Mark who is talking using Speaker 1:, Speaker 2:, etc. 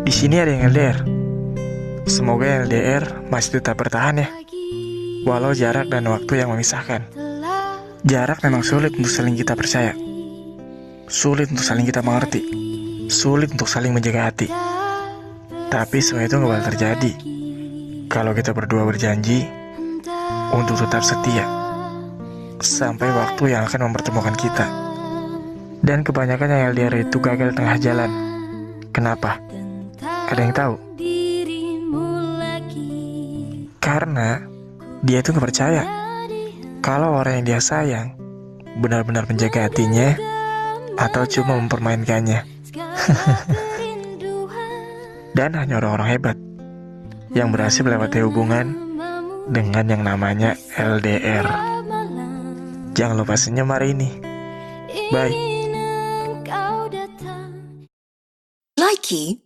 Speaker 1: Di sini ada yang LDR. Semoga LDR masih tetap bertahan ya, walau jarak dan waktu yang memisahkan. Jarak memang sulit untuk saling kita percaya, sulit untuk saling kita mengerti, sulit untuk saling menjaga hati. Tapi semua itu gak bakal terjadi kalau kita berdua berjanji untuk tetap setia sampai waktu yang akan mempertemukan kita. Dan kebanyakan yang LDR itu gagal di tengah jalan. Kenapa? Ada yang tahu? Karena dia itu gak percaya kalau orang yang dia sayang benar-benar menjaga hatinya atau cuma mempermainkannya. Dan hanya orang-orang hebat yang berhasil melewati hubungan dengan yang namanya LDR. Jangan lupa senyum hari ini. Bye.
Speaker 2: Likey